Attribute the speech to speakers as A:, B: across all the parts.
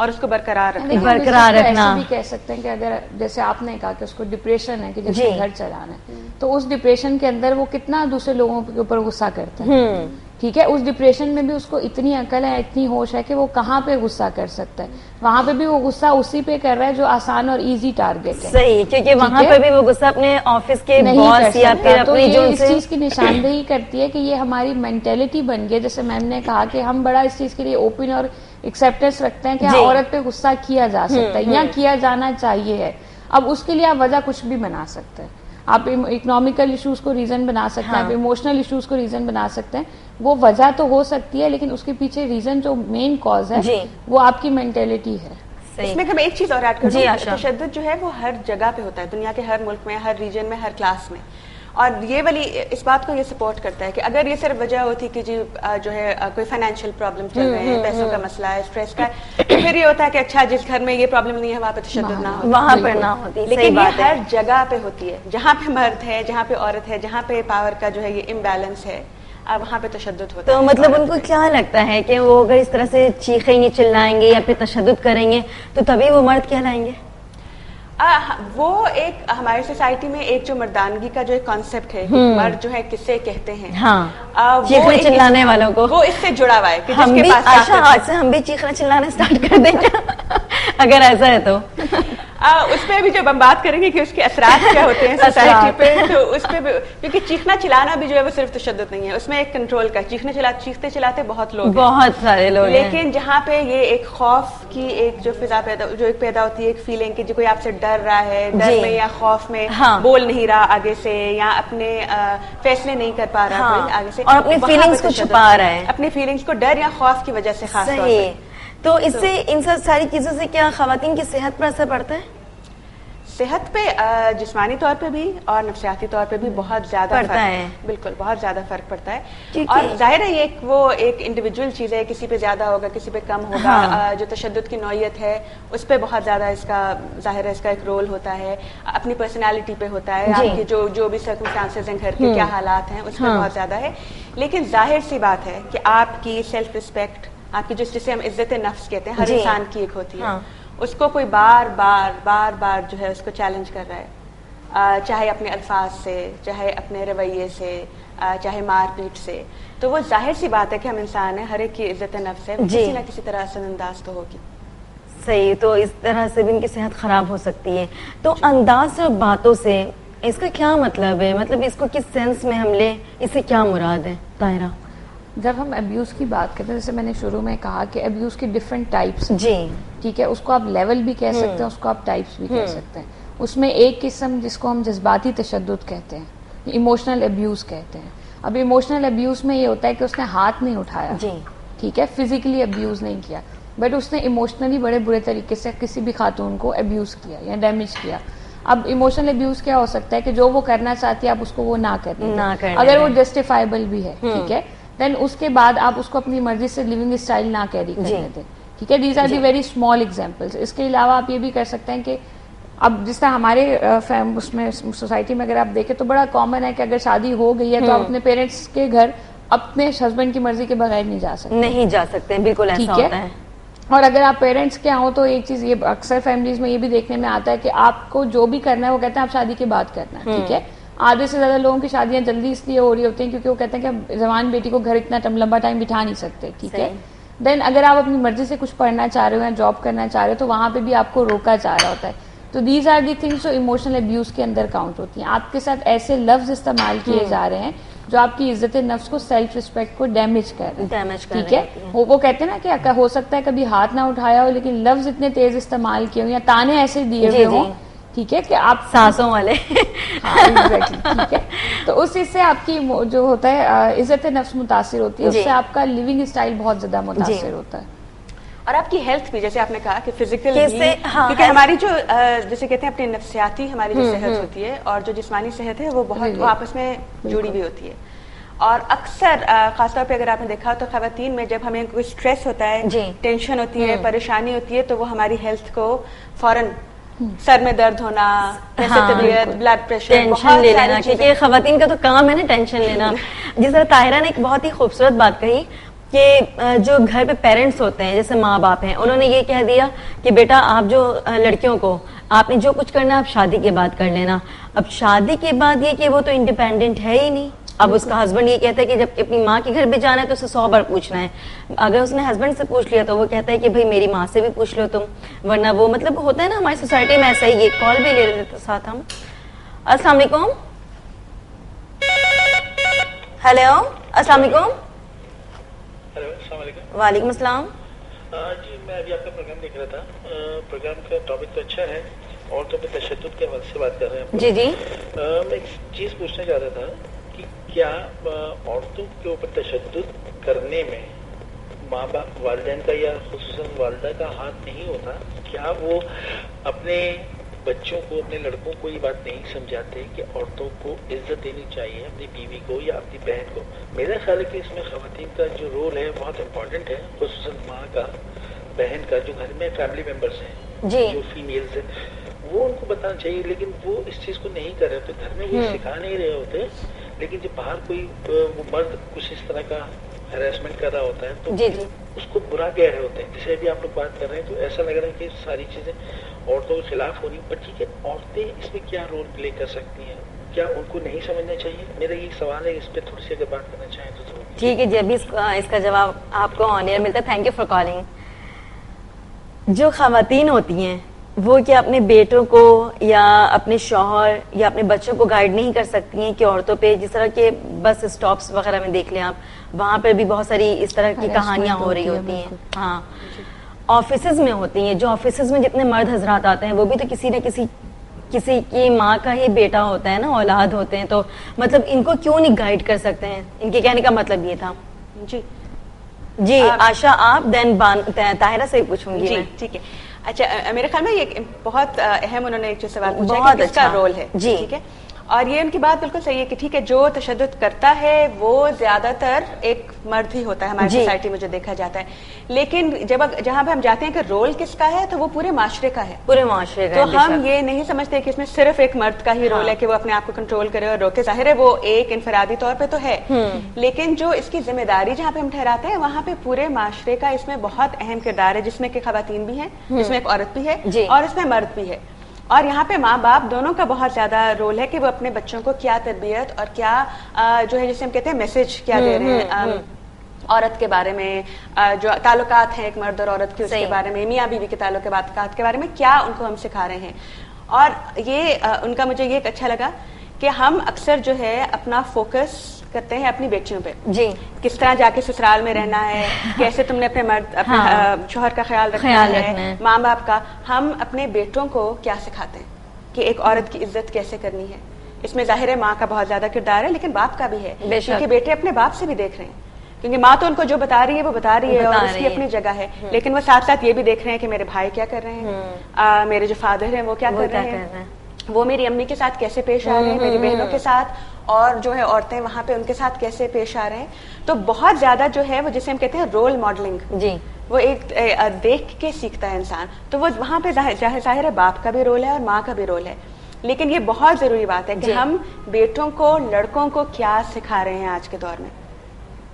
A: اور اس کو برقرار رکھنا.
B: برقرار رکھنا
C: ایسے بھی کہہ سکتے ہیں کہ اگر جیسے آپ نے کہا کہ اس کو ڈپریشن ہے کہ جیسے گھر چلانا ہے, تو اس ڈپریشن کے اندر وہ کتنا دوسرے لوگوں کے اوپر غصہ کرتا ہے, ٹھیک ہے, اس ڈپریشن میں بھی اس کو اتنی عقل ہے, اتنی ہوش ہے کہ وہ کہاں پہ غصہ کر سکتا ہے, وہاں پہ بھی وہ غصہ اسی پہ کر رہا ہے جو آسان اور ایزی ٹارگیٹ ہے.
B: صحیح, کیونکہ وہاں پہ بھی وہ غصہ اپنے آفس کے باس یا پھر اپنی جو
C: اس چیز کی نشاندہی کرتی ہے کہ یہ ہماری مینٹلٹی بن گئی. جیسے میم نے کہا کہ ہم بڑا اس چیز کے لیے اوپن اور ایکسیپٹنس رکھتے ہیں کہ عورت پہ غصہ کیا جا سکتا ہے یا کیا جانا چاہیے ہے. اب اس کے لیے آپ وجہ کچھ بھی بنا سکتے ہیں, آپ اکنامیکل ایشوز کو ریزن بنا سکتے ہیں, آپ ایموشنل ایشوز کو ریزن بنا سکتے ہیں. وہ وجہ تو ہو سکتی ہے لیکن اس کے پیچھے ریزن جو مین کاز ہے وہ آپ کی مینٹلٹی ہے.
A: اس میں میں ایک چیز اور ایڈ کروں, تشدد جو ہے وہ ہر جگہ پہ ہوتا ہے, دنیا کے ہر ملک میں, ہر ریجن میں, ہر کلاس میں. اور یہ والی اس بات کو یہ سپورٹ کرتا ہے کہ اگر یہ صرف وجہ ہوتی کہ جی جو ہے کوئی فائنینشیل پرابلم چل رہے ہیں, پیسوں کا مسئلہ ہے, اسٹریس کا ہے, تو پھر یہ ہوتا ہے کہ اچھا جس گھر میں یہ پرابلم نہیں ہے وہاں پہ تشدد نہ ہو,
B: وہاں پر نہ ہوتی.
A: لیکن یہ ہر جگہ پہ ہوتی ہے, جہاں پہ مرد ہے, جہاں پہ عورت ہے, جہاں پہ پاور کا جو ہے یہ امبیلنس ہے, وہاں پہ تشدد ہوتا ہے.
B: تو مطلب ان کو کیا لگتا ہے کہ وہ اگر اس طرح سے چیخیں گے, چلائیں گے یا پھر تشدد کریں گے تو تبھی وہ مرد کہلائیں گے؟
A: وہ ایک ہماری سوسائٹی میں ایک جو مردانگی کا جو ایک کانسیپٹ ہے, مرد جو ہے کسے کہتے ہیں,
B: چیخنے چلانے والوں کو,
A: وہ اس سے جڑا ہوا ہے کہ
B: ہم بھی آج سے ہم بھی چیخنا چلانا اسٹارٹ کر دیں گے اگر ایسا ہے تو.
A: اس پہ بھی جب ہم بات کریں گے کہ اس کے اثرات کیا ہوتے ہیں سوسائٹی پہ, تو اس پہ بھی, کیونکہ چیخنا چلانا بھی جو ہے وہ صرف تشدد نہیں ہے, اس میں ایک کنٹرول کا, چیختے چلاتے بہت لوگ,
B: بہت سارے لوگ,
A: لیکن جہاں پہ یہ ایک خوف کی ایک جو فضا پیدا ہوتی ہے, ایک فیلنگ کہ جو کوئی آپ سے ڈر رہا ہے, ڈر میں یا خوف میں بول نہیں رہا آگے سے, یا اپنے فیصلے نہیں کر پا رہا کوئی آگے سے,
B: اور اپنی فیلنگز کو چھپا رہا ہے,
A: اپنی فیلنگز کو ڈر یا خوف کی وجہ سے خاص طور پہ.
B: تو اس سے ان ساری چیزوں سے کیا خواتین کی صحت پر اثر پڑتا ہے؟
A: صحت پہ جسمانی طور پہ بھی اور نفسیاتی طور پہ بھی بہت زیادہ
B: پڑتا ہے,
A: بالکل بہت زیادہ فرق پڑتا ہے. اور ظاہر ہے یہ وہ ایک انڈیویجول چیز ہے, کسی پہ زیادہ ہوگا کسی پہ کم ہوگا. جو تشدد کی نوعیت ہے اس پہ بہت زیادہ اس کا ظاہر ہے اس کا ایک رول ہوتا ہے, اپنی پرسنالٹی پہ ہوتا ہے, آپ کی جو بھی سرکمسٹانسز ہیں, گھر کے کیا حالات ہیں, اس پہ بہت زیادہ ہے. لیکن ظاہر سی بات ہے کہ آپ کی سیلف رسپیکٹ, آپ کی جسے ہم عزت نفس کہتے ہیں, ہر انسان کی ایک ہوتی ہے, اس کو کوئی بار بار جو ہے اس کو چیلنج کر رہا ہے, چاہے اپنے الفاظ سے, چاہے اپنے رویے سے, چاہے مار پیٹ سے, تو وہ ظاہر سی بات ہے کہ ہم انسان ہیں, ہر ایک کی عزت نفس ہے, کسی نہ کسی طرح اثر انداز تو ہوگی.
B: صحیح, تو اس طرح سے بھی ان کی صحت خراب ہو سکتی ہے. تو انداز اور باتوں سے اس کا کیا مطلب ہے, مطلب اس کو کس سینس میں ہم لیں, اس سے کیا مراد ہے طاہرہ؟
C: جب ہم ابیوز کی بات کرتے ہیں, جیسے میں نے شروع میں کہا کہ ابیوز کی ڈفرینٹ ٹائپس, ٹھیک ہے, اس کو آپ لیول بھی کہہ سکتے ہیں, اس کو آپ ٹائپس بھی کہہ سکتے ہیں. اس میں ایک قسم جس کو ہم جذباتی تشدد کہتے ہیں, ایموشنل ابیوز کہتے ہیں. اب ایموشنل ابیوز میں یہ ہوتا ہے کہ اس نے ہاتھ نہیں اٹھایا, ٹھیک ہے, فزیکلی ابیوز نہیں کیا, بٹ اس نے ایموشنلی بڑے برے طریقے سے کسی بھی خاتون کو ابیوز کیا یا ڈیمیج کیا. اب ایموشنل ابیوز کیا ہو سکتا ہے کہ جو وہ کرنا چاہتی ہے آپ اس کو وہ نہ کریں, اگر وہ جسٹیفائبل بھی ہے, ٹھیک ہے, دین اس کے بعد آپ اس کو اپنی مرضی سے لیونگ اسٹائل نہ کیری کرنے دیں, ٹھیک ہے. These are the very small examples. اس کے علاوہ آپ یہ بھی کر سکتے ہیں کہ اب جس طرح ہمارے اس میں سوسائٹی میں اگر آپ دیکھیں تو بڑا کامن ہے کہ اگر شادی ہو گئی ہے تو آپ اپنے پیرنٹس کے گھر اپنے ہسبینڈ کی مرضی کے بغیر نہیں جا سکتے,
B: بالکل ایسا ہوتا ہے.
C: اور اگر آپ پیرنٹس کے ہوں تو ایک چیز یہ اکثر فیملیز میں یہ بھی دیکھنے میں آتا ہے کہ آپ کو جو بھی کرنا ہے وہ کہتے ہیں آپ شادی کے بعد کرنا ہے, ٹھیک ہے. آدھے سے زیادہ لوگوں کی شادیاں جلدی اس لیے ہو رہی ہوتی ہیں کیونکہ وہ کہتے ہیں کہ جوان بیٹی کو گھر اتنا لمبا ٹائم بٹھا نہیں سکتے, ٹھیک ہے. دین اگر آپ اپنی مرضی سے کچھ پڑھنا چاہ رہے ہو یا جاب کرنا چاہ رہے ہو تو وہاں پہ بھی آپ کو روکا جا رہا ہوتا ہے. تو دیز آر دی تھنگس جو ایموشنل ابیوز کے اندر کاؤنٹ ہوتی ہیں. آپ کے ساتھ ایسے لفظ استعمال کیے جا رہے ہیں جو آپ کی عزت نفس کو, سیلف ریسپیکٹ کو ڈیمیج کر رہے ہیں, ٹھیک ہے. وہ کہتے ہیں نا کہ ہو سکتا ہے کبھی ہاتھ نہ اٹھایا ہو لیکن لفظ اتنے تیز استعمال کیے ہوں یا تانے ایسے دیے ہوئے ہوں, ٹھیک ہے, کہ آپ
B: سانسوں والے,
C: ٹھیک ہے. تو اس چیز سے آپ کی جو ہوتا ہے عزت نفس متاثر ہوتی ہے, اس سے آپ کا لیونگ اسٹائل بہت زیادہ متاثر ہوتا ہے.
A: اور آپ کی ہیلتھ بھی, جیسے آپ نے کہا کہ فزیکل بھی, کیونکہ ہماری جو جیسے کہتے ہیں اپنی نفسیاتی ہماری جو صحت ہوتی ہے اور جو جسمانی صحت ہے وہ بہت آپس میں جڑی ہوئی ہوتی ہے. اور اکثر خاص طور پہ اگر آپ نے دیکھا تو خواتین میں جب ہمیں کوئی اسٹریس ہوتا ہے, ٹینشن ہوتی ہے, پریشانی ہوتی ہے, تو وہ ہماری ہیلتھ کو فوراً سر میں درد ہونا, طبیعت, بلڈ پریشر,
B: ٹینشن لے لینا, کیونکہ خواتین کا تو کام ہے نا ٹینشن لینا. جس طرح طاہرہ نے ایک بہت ہی خوبصورت بات کہی کہ جو گھر پہ پیرنٹس ہوتے ہیں جیسے ماں باپ ہیں, انہوں نے یہ کہہ دیا کہ بیٹا آپ جو لڑکیوں کو آپ نے جو کچھ کرنا آپ شادی کے بعد کر لینا. اب شادی کے بعد یہ کہ وہ تو انڈیپینڈنٹ ہے ہی نہیں. اب اس کا ہسبینڈ یہ کہتا ہے کہ جب اپنی ماں کے گھر پہ جانا ہے تو اسے 100 بار پوچھنا ہے. اگر اس نے ہسبینڈ سے پوچھ لیا تو وہ کہتا ہے کہ بھائی میری ماں سے بھی پوچھ لو تم, ورنہ وہ مطلب ہوتا ہے نا ہماری سوسائٹی میں ایسا ہی. یہ کال بھی لے لیتے ساتھ ہم. السلام علیکم. ہیلو السلام علیکم.
D: السلام علیکم.
B: وعلیکم السلام.
D: جی میں ابھی آپ کا پروگرام دیکھ رہا تھا. پروگرام کا ٹاپک تو اچھا ہے, عورتوں پہ تشدد کے حوالے سے بات کر رہے ہیں.
B: جی جی.
D: میں ایک چیز پوچھنا چاہتا تھا کہ کیا عورتوں کے اوپر تشدد کرنے میں ماں باپ والدین کا یا خصوصاً والدہ کا ہاتھ نہیں ہوتا؟ کیا وہ اپنے بچوں کو, اپنے لڑکوں کو یہ بات نہیں سمجھاتے کہ عورتوں کو عزت دینی چاہیے, اپنی بیوی کو یا اپنی بہن کو؟ میرا خیال ہے کہ اس میں خواتین کا جو رول ہے بہت امپورٹنٹ ہے, خصوصاً ماں کا, بہن کا, جو گھر میں فیملی ممبرس ہیں
B: جی.
D: جو فیمیلز ہیں, وہ ان کو بتانا چاہیے. لیکن وہ اس چیز کو نہیں کر رہے ہوتے, گھر میں وہ سکھا نہیں رہے ہوتے. لیکن جب باہر کوئی وہ مرد کچھ اس طرح کا ہراسمنٹ کر رہا ہوتا ہے تو
B: جی جی
D: اس کو برا کہہ رہے ہوتے ہیں. جیسے ابھی آپ لوگ بات کر رہے ہیں تو ایسا لگ رہا ہے کہ ساری چیزیں عورتوں کے خلاف ہو رہی ہیں. پر ٹھیک ہے, عورتیں اس میں کیا رول پلے کر سکتی ہیں؟ کیا ان کو نہیں سمجھنا چاہیے؟ میرا یہ سوال ہے, اس پہ تھوڑی سی اگر بات کرنا چاہیں تو ضرور.
B: ٹھیک ہے جی, ابھی اس کا جواب آپ کو آن ایئر ملتا ہے. Thank you for calling. جو خواتین ہوتی ہیں وہ کیا اپنے بیٹوں کو یا اپنے شوہر یا اپنے بچوں کو گائیڈ نہیں کر سکتی ہیں کہ عورتوں پہ, جس طرح کے بس اسٹاپس وغیرہ میں دیکھ لیں آپ, وہاں پہ بھی بہت ساری اس طرح کی کہانیاں ہو رہی ہوتی ہیں. ہاں, آفیسز میں ہوتی ہیں. جو آفیسز میں جتنے مرد حضرات آتے ہیں وہ بھی تو کسی نہ کسی کی ماں کا ہی بیٹا ہوتا ہے نا, اولاد ہوتے ہیں. تو مطلب ان کو کیوں نہیں گائیڈ کر سکتے ہیں؟ ان کے کہنے کا مطلب یہ تھا.
A: جی
B: جی آشا آپ, دین طاہرہ سے پوچھوں گی.
A: جی ٹھیک ہے. اچھا, میرے خیال میں یہ بہت اہم انہوں نے ایک جو سوال پوچھا ہے
B: بہت
A: کہ کس کا
B: اچھا
A: رول ہے.
B: جی
A: ٹھیک ہے, اور یہ ان کی بات بالکل صحیح ہے کہ ٹھیک ہے جو تشدد کرتا ہے وہ زیادہ تر ایک مرد ہی ہوتا ہے ہماری سوسائٹی میں جو دیکھا جاتا ہے. لیکن جہاں پہ ہم جاتے ہیں کہ رول کس کا ہے تو وہ پورے معاشرے کا ہے,
B: پورے معاشرے کا.
A: تو ہم یہ نہیں سمجھتے کہ اس میں صرف ایک مرد کا ہی رول ہے کہ وہ اپنے آپ کو کنٹرول کرے اور روکے. ظاہر ہے وہ ایک انفرادی طور پہ تو ہے, لیکن جو اس کی ذمہ داری جہاں پہ ہم ٹھہراتے ہیں وہاں پہ پورے معاشرے کا اس میں بہت اہم کردار ہے, جس میں کہ خواتین بھی ہیں, جس میں ایک عورت بھی ہے اور اس میں مرد بھی ہے. اور یہاں پہ ماں باپ دونوں کا بہت زیادہ رول ہے کہ وہ اپنے بچوں کو کیا تربیت اور کیا جو ہے جسے ہم کہتے ہیں میسج کیا دے رہے ہیں عورت کے بارے میں, جو تعلقات ہیں ایک مرد اور عورت کے, اس کے بارے میں, میاں بیوی کے تعلقات کے بارے میں کیا ان کو ہم سکھا رہے ہیں. اور یہ ان کا مجھے یہ اچھا لگا کہ ہم اکثر جو ہے اپنا فوکس کرتے ہیں اپنی بیٹیوں پہ, جی کس طرح جا کے سسرال میں رہنا ہے, کیسے تم نے اپنے مرد اپنے شوہر کا خیال رکھنا ہے, ماں باپ کا. ہم اپنے بیٹوں کو کیا سکھاتے ہیں کہ ایک عورت کی عزت کیسے کرنی ہے؟ اس میں ظاہر ہے ماں کا بہت زیادہ کردار ہے, لیکن باپ کا بھی ہے, کیونکہ بیٹے اپنے باپ سے بھی دیکھ رہے ہیں. کیونکہ ماں تو ان کو جو بتا رہی ہے وہ بتا رہی ہے اور اس کی اپنی جگہ ہے, لیکن وہ ساتھ ساتھ یہ بھی دیکھ رہے ہیں کہ میرے بھائی کیا کر رہے ہیں, میرے جو فادر ہیں وہ کیا کر رہے ہیں, وہ میری امی کے ساتھ کیسے پیش آ رہے ہیں, میری بہنوں کے ساتھ, اور جو ہے عورتیں وہاں پہ ان کے ساتھ کیسے پیش آ رہے ہیں. تو بہت زیادہ جو ہے وہ جسے ہم کہتے ہیں رول ماڈلنگ, جی وہ ایک دیکھ کے سیکھتا ہے انسان. تو وہ وہاں پہ ظاہر ہے باپ کا بھی رول ہے اور ماں کا بھی رول ہے, لیکن یہ بہت ضروری بات ہے کہ ہم بیٹوں کو, لڑکوں کو کیا سکھا رہے ہیں. آج کے دور میں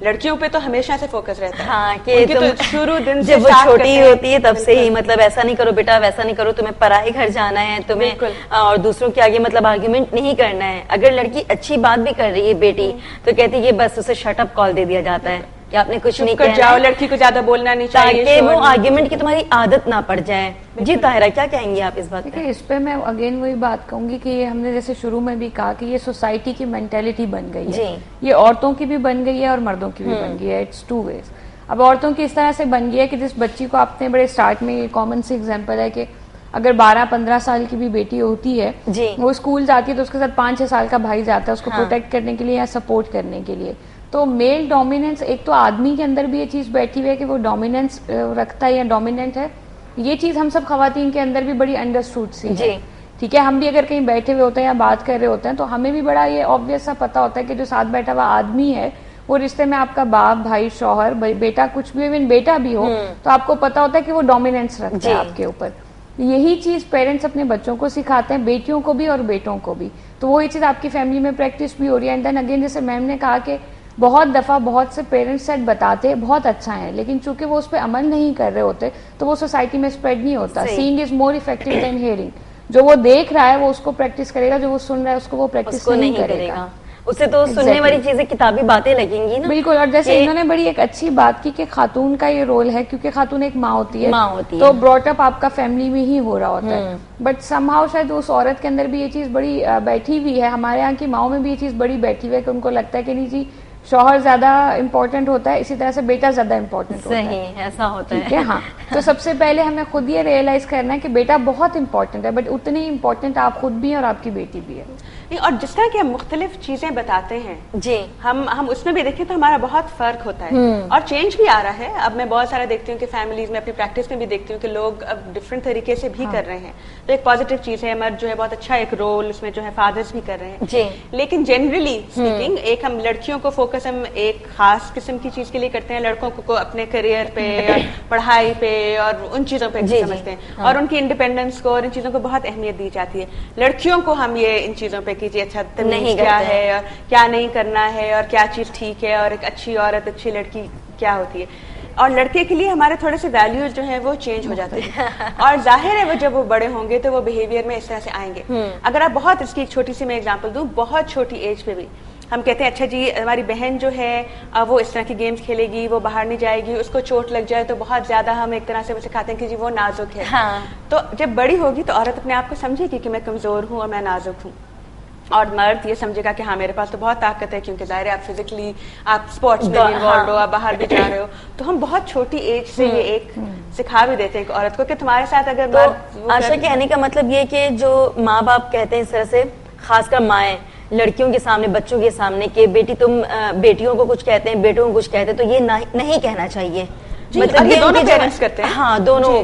A: لڑکیوں پہ تو ہمیشہ سے فوکس رہتا ہے, ہاں کہ شروع دن سے
B: جب وہ چھوٹی ہوتی ہے تب سے ہی, مطلب ایسا نہیں کرو بیٹا, ویسا نہیں کرو, تمہیں پرائی گھر جانا ہے, تمہیں اور دوسروں کے آگے مطلب آرگیومنٹ نہیں کرنا ہے. اگر لڑکی اچھی بات بھی کر رہی ہے بیٹی تو کہتی ہے بس اسے شٹ اپ کال دے دیا جاتا ہے کہ آپ نے کچھ نہیں کہا, جاؤ,
A: لڑکی کو زیادہ بولنا نہیں چاہیے,
B: تاکہ وہ آرگیومنٹ کی تمہاری عادت نہ پڑ جائے. جی طاہرہ کیا کہیں گی آپ اس بات پہ؟
C: اس پہ میں اگین وہی بات کہوں گی کہ یہ ہم نے جیسے شروع میں بھی کہا کہ یہ سوسائٹی کی مینٹیلٹی بن گئی ہے, یہ عورتوں کی بھی بن گئی ہے اور مردوں کی بھی بن گئی ہے. It's two ways. اب عورتوں کی اس طرح سے بن گئی ہے کہ جس بچی کو آپ نے بڑے اسٹارٹ میں, یہ کامن سی ایگزامپل ہے کہ اگر 12-15 سال کی بھی بیٹی ہوتی ہے, وہ اسکول جاتی ہے تو اس کے ساتھ 5-6 سال کا بھائی جاتا ہے اس کو پروٹیکٹ کرنے کے لیے یا سپورٹ کرنے کے لیے. تو میل ڈومیننس, ایک تو آدمی کے اندر بھی یہ چیز بیٹھی ہوئی ہے کہ وہ ڈومیننس رکھتا ہے یا ڈومیننٹ ہے, یہ چیز ہم سب خواتین کے اندر بھی بڑی انڈرسٹوڈ سی ہے. ٹھیک ہے, ہم بھی اگر کہیں بیٹھے ہوئے ہوتے ہیں یا بات کر رہے ہوتے ہیں تو ہمیں بھی بڑا یہ آبویس سا پتا ہوتا ہے کہ جو ساتھ بیٹھا ہوا آدمی ہے وہ رشتے میں آپ کا باپ, بھائی, شوہر, بیٹا, کچھ بھی, ایون بیٹا بھی ہو تو آپ کو پتا ہوتا ہے کہ وہ ڈومیننس رکھتا ہے آپ کے اوپر. یہی چیز پیرنٹس اپنے بچوں کو سکھاتے ہیں, بیٹیوں کو بھی اور بیٹوں کو بھی. تو وہ یہ چیز آپ کی فیملی میں پریکٹس بھی ہو رہی ہے. اینڈ دین اگین جیسے میم نے کہا کہ بہت دفعہ بہت سے پیرنٹس سیٹ بتاتے بہت اچھا ہے, لیکن چونکہ وہ اس پہ عمل نہیں کر رہے ہوتے تو وہ سوسائٹی میں اسپریڈ نہیں ہوتا. سینگ از مور افیکٹو دین ہیئرنگ. جو وہ دیکھ رہا ہے وہ اس کو پریکٹس کرے گا, جو وہ سن رہا ہے اس کو وہ پریکٹس نہیں کرے گا.
B: اسے تو سننے والی چیزیں کتابی باتیں لگیں گی نا.
C: بالکل. اور جیسے انہوں نے بڑی ایک اچھی بات کی کہ خاتون کا یہ رول ہے, کیونکہ خاتون ایک ماں ہوتی ہے تو براٹ اپ آپ کا فیملی میں ہی ہو رہا ہوتا ہے, بٹ سم ہاؤ شاید اس عورت کے اندر بھی یہ چیز بڑی بیٹھی ہوئی ہے. ہمارے یہاں کی ماؤں میں بھی یہ چیز بڑی بیٹھی ہوئی ہے کہ ان کو لگتا ہے کہ نہیں جی شوہر زیادہ امپورٹنٹ ہوتا ہے, اسی طرح سے بیٹا زیادہ امپورٹنٹ ہوتا ہے.
B: صحیح, ایسا ہوتا
C: ہے. ہاں, تو سب سے پہلے ہمیں خود یہ ریئلائز کرنا ہے کہ بیٹا بہت امپورٹنٹ ہے, بٹ اتنی ہی امپورٹنٹ آپ خود بھی ہیں اور آپ کی بیٹی بھی ہے.
A: اور جس طرح کہ ہم مختلف چیزیں بتاتے ہیں
B: جی,
A: ہم اس میں بھی دیکھیں تو ہمارا بہت فرق ہوتا ہے اور چینج بھی آ رہا ہے. اب میں بہت سارا دیکھتی ہوں کہ فیملیز میں اپنی پریکٹس میں بھی دیکھتی ہوں کہ لوگ اب ڈفرینٹ طریقے سے بھی کر رہے ہیں, تو ایک پازیٹیو چیز ہے. مرد جو ہے بہت اچھا ایک رول اس میں جو ہے فادرز بھی کر رہے ہیں
B: جی,
A: لیکن جنرلی اسپیکنگ ایک ہم لڑکیوں کو فوکس ہم ایک خاص قسم کی چیز کے لیے کرتے ہیں, لڑکوں کو اپنے کریئر پہ اور پڑھائی پہ اور ان چیزوں پہ سمجھتے ہیں اور ان کی انڈیپینڈنس کو اور ان چیزوں کو بہت اہمیت دی جاتی ہے. لڑکیوں کو ہم یہ ان چیزوں پہ کیجیے اچھا تمیز کیا ہے اور کیا نہیں کرنا ہے اور کیا چیز ٹھیک ہے اور ایک اچھی عورت اچھی لڑکی کیا ہوتی ہے. اور لڑکے کے لیے ہمارے تھوڑے سے ویلیوز جو ہیں وہ چینج ہو جاتے ہیں اور ظاہر ہے وہ جب وہ بڑے ہوں گے تو وہ بیہیویئر میں اس طرح سے آئیں گے. اگر آپ بہت اس کی ایک چھوٹی سی میں ایگزامپل دوں, بہت چھوٹی ایج پہ بھی ہم کہتے ہیں اچھا جی ہماری بہن جو ہے وہ اس طرح کی گیمز کھیلے گی, وہ باہر نہیں جائے گی, اس کو چوٹ لگ جائے تو بہت زیادہ ہم ایک طرح سے وہ سکھاتے ہیں کہ جی وہ نازک ہے. تو جب بڑی ہوگی تو عورت اپنے آپ کو سمجھے گی کہ میں کمزور ہوں اور میں نازک ہوں, اور مرد یہ سمجھے گا کہ ہاں میرے پاس تو بہت طاقت ہے کیونکہ ظاہر ہے آپ فزیکلی آپ اسپورٹس میں بھی انوالوڈ ہو, آپ باہر بھی جا رہے ہو. تو ہم بہت چھوٹی ایج سے یہ ایک سکھا بھی دیتے ہیں ایک عورت کو کہ تمہارے ساتھ اگر
B: آشا کہنے کا مطلب یہ کہ جو ماں باپ کہتے ہیں اس طرح سے, خاص کر مائیں لڑکیوں کے سامنے بچوں کے سامنے کہ بیٹی تم بیٹیوں کو کچھ کہتے ہیں بیٹوں کو کچھ کہتے ہیں, تو یہ نہیں کہنا چاہیے.
A: مطلب یہ دونوں پیرنٹس کرتے ہیں.
B: ہاں دونوں,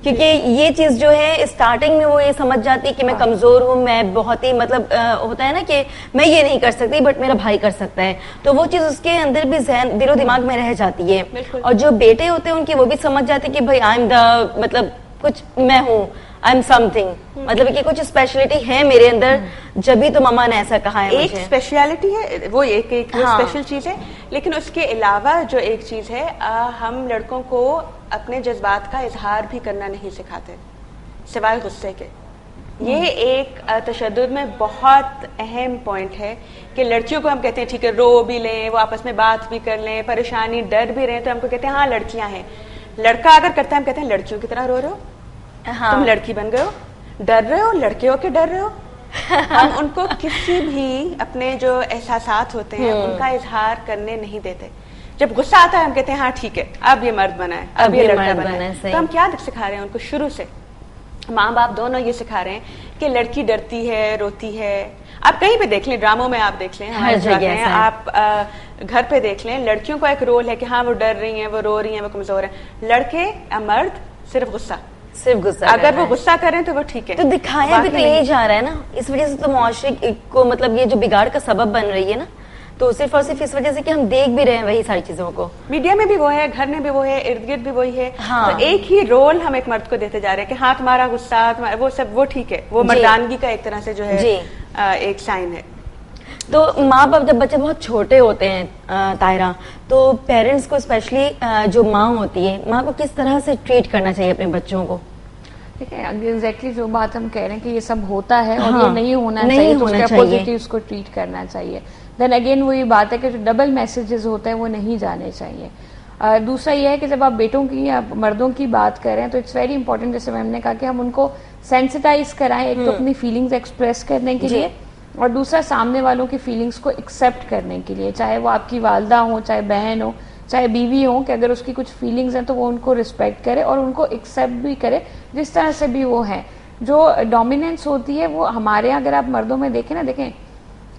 B: کیونکہ یہ چیز جو ہے اسٹارٹنگ میں وہ یہ سمجھ جاتی ہے کہ میں کمزور ہوں, میں بہت ہی مطلب ہوتا ہے نا کہ میں یہ نہیں کر سکتی بٹ میرا بھائی کر سکتا ہے, تو وہ چیز اس کے اندر بھی ذہن دل و دماغ میں رہ جاتی ہے. اور جو بیٹے ہوتے ہیں ان کی وہ بھی سمجھ جاتے کہ بھائی آئی ایم دا مطلب کچھ میں ہوں, آئی ایم سم تھنگ, مطلب کہ کچھ اسپیشلٹی ہے میرے اندر, جبھی تو ماما نے ایسا کہا ہے.
A: ایک اسپیشلٹی ہے وہ ایک اسپیشل چیز ہے, لیکن اس کے علاوہ جو ایک چیز ہے ہم لڑکوں کو اپنے جذبات کا اظہار بھی کرنا نہیں سکھاتے سوائے غصے کے. یہ ایک تشدد میں بہت اہم پوائنٹ ہے کہ لڑکیوں کو ہم کہتے ہیں ٹھیک ہے رو بھی لیں, وہ آپس میں بات بھی کر لیں, پریشانی ڈر بھی رہے, تو ہم کو کہتے ہیں ہاں لڑکیاں ہیں. لڑکا اگر کرتا ہے ہم کہتے ہیں لڑکیوں کی طرح رو رہے ہو, تم لڑکی بن گئے ہو, ڈر رہے ہو, لڑکے ہو کے ڈر رہے ہو. ہم ان کو کسی بھی اپنے جو احساسات ہوتے ہیں ان کا اظہار کرنے نہیں دیتے. جب غصہ آتا ہے ہم کہتے ہیں ہاں ٹھیک ہے اب یہ مرد بنا ہے, اب یہ لڑکا بنا ہے. تو ہم کیا سکھا رہے ہیں ان کو شروع سے, ماں باپ دونوں یہ سکھا رہے ہیں کہ لڑکی ڈرتی ہے, روتی ہے. آپ کہیں پہ دیکھ لیں, ڈراموں میں آپ دیکھ لیں, ہر جگہ آپ گھر پہ دیکھ لیں, لڑکیوں کا ایک رول ہے کہ ہاں وہ ڈر رہی ہیں, وہ رو رہی ہیں, وہ کمزور ہیں. لڑکے مرد صرف غصہ, اگر وہ غصہ کریں تو وہ ٹھیک ہے.
B: تو دکھایا بھی تو یہی جا رہا ہے نا, اس وجہ سے تو معاشرے کو مطلب یہ جو بگاڑ کا سبب بن رہی ہے نا, تو صرف اور صرف اس وجہ سے کہ ہم دیکھ بھی رہے ہیں وہی ساری چیزوں کو.
A: میڈیا میں بھی وہ ہے, گھر میں بھی وہ ہے, ارد گرد بھی وہی ہے. تو ایک ہی رول ہم ایک مرد کو دیتے جا رہے ہیں کہ ہاں تمہارا غصہ وہ سب وہ ٹھیک ہے, وہ مردانگی کا ایک طرح سے جو ہے ایک سائن ہے.
B: تو ماں باپ جب بچے بہت چھوٹے ہوتے ہیں طاہرہ, تو پیرنٹس کو اسپیشلی جو ماں ہوتی ہے, ماں کو کس طرح سے ٹریٹ کرنا چاہیے اپنے بچوں کو؟
C: ایگزیکٹلی جو بات ہم کہہ رہے ہیں کہ یہ سب ہوتا ہے اور یہ نہیں ہونا چاہیے, تو اس کے اپوزٹ اس کو ٹریٹ کرنا چاہیے. دین اگین وہی بات ہے کہ جو ڈبل میسیجز ہوتے ہیں وہ نہیں جانے چاہیے. دوسرا یہ ہے کہ جب آپ بیٹوں کی یا مردوں کی بات کر رہے ہیں تو اٹس ویری امپورٹنٹ, جیسے میم نے کہا کہ ہم ان کو سینسٹائز کرائیں, ایک تو اپنی فیلنگز ایکسپریس کرنے کے لیے, اور دوسرا سامنے والوں کی فیلنگز کو ایکسیپٹ کرنے کے لیے, چاہے وہ آپ کی والدہ ہوں, چاہے بہن ہو, چاہے بیوی ہو, کہ اگر اس کی کچھ فیلنگز ہیں تو وہ ان کو رسپیکٹ کرے اور ان کو ایکسیپٹ بھی کرے جس طرح سے بھی وہ ہیں. جو ڈومیننس ہوتی ہے وہ ہمارے یہاں اگر آپ مردوں میں دیکھیں نا, دیکھیں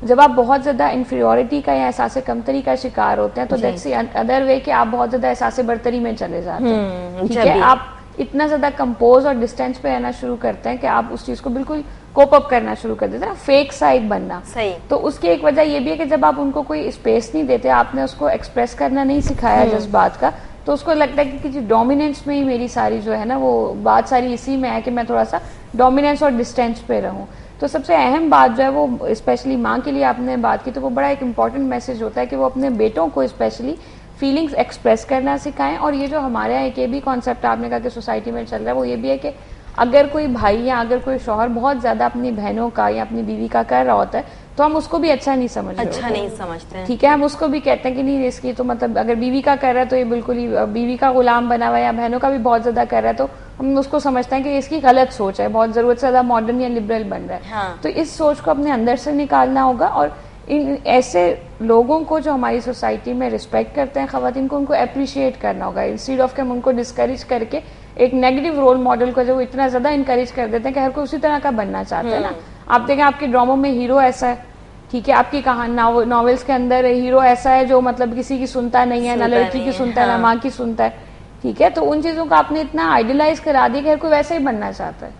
C: جب آپ بہت زیادہ انفیریورٹی کا یا احساس کمتری کا شکار ہوتے ہیں تو دیٹس دی ادر وے کہ آپ بہت زیادہ احساس برتری میں چلے جاتے ہیں. ٹھیک ہے, آپ اتنا زیادہ کمپوز اور ڈسٹینس پہ رہنا شروع کرتے ہیں کہ آپ اس چیز کو بالکل کوپ اپ کرنا شروع کر دیتے ہیں, فیک سائڈ بننا. تو اس کی ایک وجہ یہ بھی ہے کہ جب آپ ان کو کوئی اسپیس نہیں دیتے, آپ نے اس کو ایکسپریس کرنا نہیں سکھایا جذبات کا, تو اس کو لگتا ہے کہ ڈومیننس میں ہی میری ساری جو ہے نا وہ بات ساری اسی میں ہے کہ میں تھوڑا سا ڈومیننس اور ڈسٹینس پہ رہوں. تو سب سے اہم بات جو ہے وہ اسپیشلی ماں کے لیے آپ نے بات کی تو وہ بڑا ایک امپورٹنٹ میسج ہوتا ہے کہ وہ اپنے بیٹوں کو اسپیشلی فیلنگس ایکسپریس کرنا سکھائیں. اور یہ جو ہمارے یہاں ایک یہ بھی کانسیپٹ آپ نے کہا کہ سوسائٹی میں چل رہا ہے وہ یہ بھی ہے کہ اگر کوئی بھائی یا اگر کوئی شوہر بہت زیادہ اپنی بہنوں کا یا اپنی بیوی کا کر رہا ہوتا ہے تو ہم اس کو بھی اچھا نہیں سمجھتے ہیں. ٹھیک ہے, ہم اس کو بھی کہتے ہیں کہ نہیں اس کی تو مطلب اگر بیوی کا کر رہا ہے تو یہ بالکل ہی بیوی کا غلام بنا ہوا ہے, یا بہنوں کا بھی بہت زیادہ کر رہا ہے تو ہم اس کو سمجھتے ہیں کہ اس کی غلط سوچ ہے, بہت ضرورت سے زیادہ ماڈرن یا لبرل بن رہا ہے. تو اس سوچ کو اپنے اندر سے نکالنا ہوگا, اور ان ایسے لوگوں کو جو ہماری سوسائٹی میں رسپیکٹ کرتے ہیں خواتین کو, ان کو اپریشیٹ کرنا ہوگا انسٹیڈ آف کہ ہم ان کو ڈسکریج کر کے ایک نیگیٹو رول ماڈل کو جو اتنا زیادہ انکریج کر دیتے ہیں کہ ہر کوئی اسی طرح کا بننا چاہتا ہے نا. آپ دیکھیں آپ کے ڈراموں میں ہیرو ایسا ہے, ٹھیک ہے, آپ کی ناولس کے اندر ہیرو ایسا ہے جو مطلب کسی کی سنتا نہیں ہے, نہ لڑکی کی سنتا ہے نہ ماں کی سنتا ہے, ٹھیک ہے. تو ان چیزوں کو آپ نے اتنا آئیڈیلائز کرا دیا کہ ہر کوئی ویسے ہی بننا چاہتا ہے.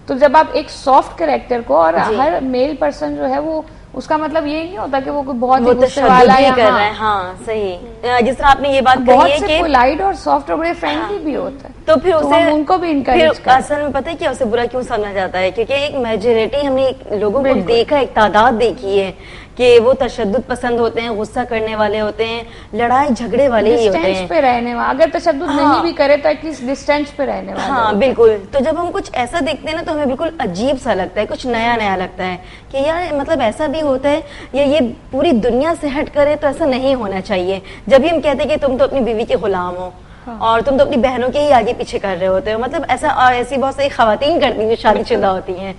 C: تو جب آپ ایک سافٹ کریکٹر کو, اور ہر میل پرسن جو ہے وہ اس کا مطلب یہ نہیں ہوتا کہ وہ بہت غصے والا ہے,
B: ہاں صحیح, جس طرح آپ نے یہ بات
C: کہی ہے کہ پولائٹ اور سافٹ اور بڑے فرینڈلی بھی ہوتا ہے,
B: تو پھر اسے
C: ان کو بھی انکریج کریں.
B: اصل میں پتہ ہے کیا اسے برا کیوں سمجھا جاتا ہے, کیونکہ ایک میجورٹی ہم نے لوگوں کو دیکھا, ایک تعداد دیکھی ہے کہ وہ تشدد پسند ہوتے ہیں, غصہ کرنے والے ہوتے ہیں, لڑائی جھگڑے والے ہی ہوتے ہیں,
C: ڈسٹینس پہ رہنے والے, اگر تشدد نہیں بھی کرے تو ایٹ لیسٹ ڈسٹینس پہ رہنے والے.
B: ہاں بالکل. تو جب ہم کچھ ایسا دیکھتے ہیں نا تو ہمیں بالکل عجیب سا لگتا ہے, کچھ نیا نیا لگتا ہے کہ یار مطلب ایسا بھی ہوتا ہے, یا یہ پوری دنیا سے ہٹ کرے تو ایسا نہیں ہونا چاہیے. جب ہی ہم کہتے ہیں کہ تم تو اپنی بیوی کے غلام ہو اور تم تو اپنی بہنوں کے ہی آگے پیچھے کر رہے ہوتے ہو, مطلب ایسا, اور ایسی بہت ساری خواتین کرتی ہیں جو شادی شدہ ہوتی ہیں,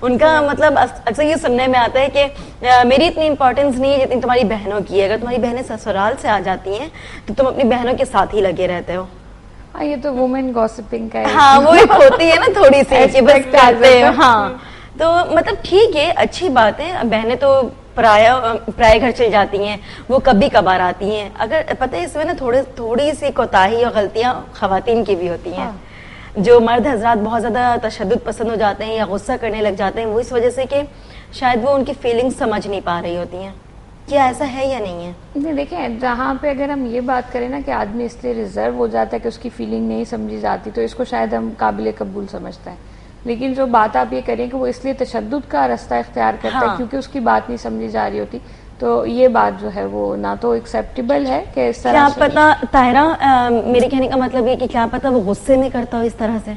B: ان کا مطلب اکثر یہ سننے میں آتا ہے کہ میری اتنی امپورٹنس نہیں ہے جتنی تمہاری بہنوں کی ہے, اگر تمہاری بہنیں سسرال سے آ جاتی ہیں تو تم اپنی بہنوں کے ساتھ ہی لگے رہتے ہو.
C: یہ تو وومن گوسپنگ کا ہے.
B: ہاں وہ ایک ہوتی ہے نا تھوڑی سی بس کرتے. ہاں تو مطلب ٹھیک ہے, اچھی بات ہے, بہنیں تو پرائے گھر چل جاتی ہیں, وہ کبھی کبھار آتی ہیں. اگر پتہ ہے اس میں نا تھوڑی سی کوتاہی اور غلطیاں خواتین کی بھی ہوتی ہیں. جو مرد حضرات بہت زیادہ تشدد پسند ہو جاتے ہیں یا غصہ کرنے لگ جاتے ہیں, وہ اس وجہ سے کہ شاید وہ ان کی فیلنگز سمجھ نہیں پا رہی ہوتی ہیں. کیا ایسا ہے یا نہیں ہے؟
C: دیکھیں جہاں پہ اگر ہم یہ بات کریں نا کہ آدمی اس لیے ریزرو ہو جاتا ہے کہ اس کی فیلنگ نہیں سمجھی جاتی, تو اس کو شاید ہم قابل قبول سمجھتے ہیں. لیکن جو بات آپ یہ کریں کہ وہ اس لیے تشدد کا راستہ اختیار کرتا ہے کیونکہ اس کی بات نہیں سمجھی جا رہی ہوتی, تو یہ بات جو ہے وہ نہ تو ایکسیپٹیبل ہے کہ اس طرح.
B: کیا پتا طاہرہ, میرے کہنے کا مطلب یہ کہ کیا پتا وہ غصے میں کرتا ہو اس طرح سے.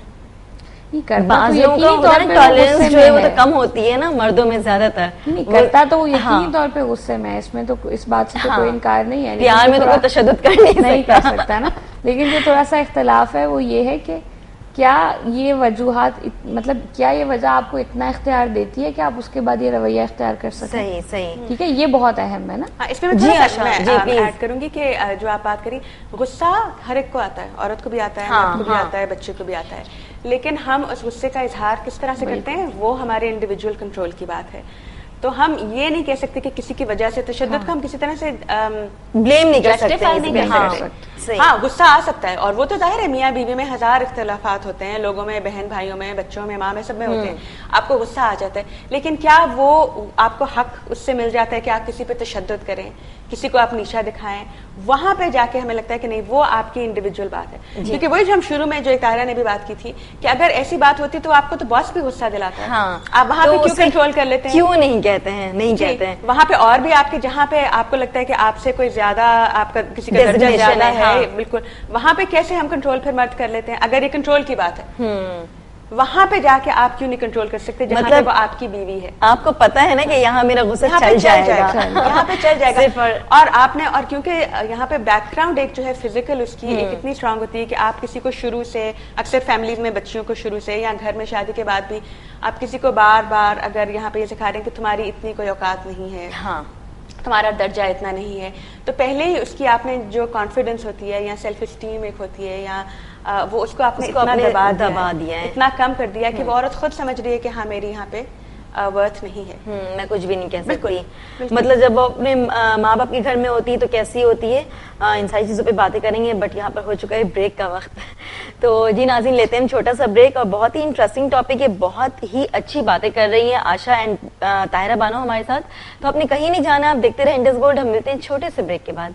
B: بعض لوگوں کا ٹالرنس جو ہے وہ تو کم ہوتی ہے نا مردوں میں زیادہ تر.
C: نہیں کرتا تو وہ یقینی طور پہ غصے میں ہے, اس میں تو اس بات سے کوئی انکار نہیں ہے.
B: پیار میں تو کوئی تشدد
C: نہیں کر سکتا نا. لیکن جو تھوڑا سا اختلاف ہے وہ یہ ہے کہ کیا یہ وجوہات, مطلب کیا یہ وجہ آپ کو اتنا اختیار دیتی ہے کہ آپ اس کے بعد یہ رویہ اختیار کر سکیں.
B: صحیح صحیح,
C: ٹھیک ہے, یہ بہت اہم ہے نا.
A: اس میں میں ایڈ کروں گی کہ جو آپ بات کری, غصہ ہر ایک کو آتا ہے, عورت کو بھی آتا ہے, مرد کو بھی آتا ہے, بچے کو بھی آتا ہے, لیکن ہم اس غصے کا اظہار کس طرح سے کرتے ہیں وہ ہمارے انڈیویجول کنٹرول کی بات ہے. تو ہم یہ نہیں کہہ سکتے کہ کسی کی وجہ سے تشدد کو ہم کسی طرح سے
B: بلیم نہیں کر سکتے.
A: ہاں غصہ آ سکتا ہے, اور وہ تو ظاہر ہے میاں بیوی میں ہزار اختلافات ہوتے ہیں, لوگوں میں, بہن بھائیوں میں, بچوں میں, ماں میں, سب میں ہوتے ہیں, آپ کو غصہ آ جاتا ہے. لیکن کیا وہ آپ کو حق اس سے مل جاتا ہے کہ آپ کسی پہ تشدد کریں, کسی کو آپ نیچا دکھائیں؟ وہاں پہ جا کے ہمیں لگتا ہے کہ نہیں, وہ آپ کی انڈیویجول بات ہے. کیونکہ وہی جو ہم شروع میں جو طاہرہ نے بھی بات کی تھی کہ اگر ایسی بات ہوتی تو آپ کو تو باس بھی غصہ دلاتا ہے, آپ وہاں پہ کیوں کنٹرول کر لیتے ہیں؟
B: کیوں نہیں کہتے ہیں, نہیں کہتے ہیں
A: وہاں پہ. اور بھی آپ کے جہاں پہ آپ کو لگتا ہے کہ آپ سے کوئی زیادہ, آپ کا کسی کا درجہ زیادہ ہے, بالکل وہاں پہ کیسے ہم کنٹرول پھر مرد کر لیتے ہیں اگر یہ کنٹرول کی بات ہے؟ وہاں پہ جا کے آپ کیوں نہیں کنٹرول کر سکتے جہاں پہ وہ آپ کی بیوی ہے؟
B: آپ کو پتا ہے نا کہ یہاں میرا غصہ چل جائے گا,
A: یہاں پہ چل جائے گا. اور آپ نے, اور کیونکہ یہاں پہ بیک گراؤنڈ ایک جو ہے فزیکل اس کی ایک اتنی اسٹرانگ ہوتی ہے کہ آپ کسی کو شروع سے, اکثر فیملیز میں بچیوں کو شروع سے یا گھر میں شادی کے بعد بھی آپ کسی کو بار بار اگر یہاں پہ یہ سکھا رہے ہیں کہ تمہاری اتنی کوئی اوقات نہیں ہے, تمہارا درجہ اتنا نہیں ہے, تو پہلے ہی اس کی آپ نے جو کانفیڈنس ہوتی ہے یا سیلف اسٹیم ایک ہوتی ہے, یا وہ اس کو آپ نے اتنا دبا دیا ہے, اتنا کم کر دیا کہ وہ عورت خود سمجھ رہی ہے کہ ہاں میری یہاں پہ ورتھ نہیں ہے,
B: میں کچھ بھی نہیں کہہ سکتی. مطلب جب وہ اپنے ماں باپ کے گھر میں ہوتی ہے تو کیسی ہوتی ہے, ان ساری چیزوں پہ باتیں کریں گے, بٹ یہاں پر ہو چکا ہے بریک کا وقت. تو جی ناظرین, لیتے ہیں چھوٹا سا بریک, اور بہت ہی انٹرسٹنگ ٹاپک ہے, بہت ہی اچھی باتیں کر رہی ہیں آشا اینڈ طاہرہ بانو ہمارے ساتھ. تو آپ نے کہیں نہیں جانا, آپ دیکھتے رہیں انڈس گولڈ. ہم ملتے ہیں چھوٹے سے بریک کے بعد.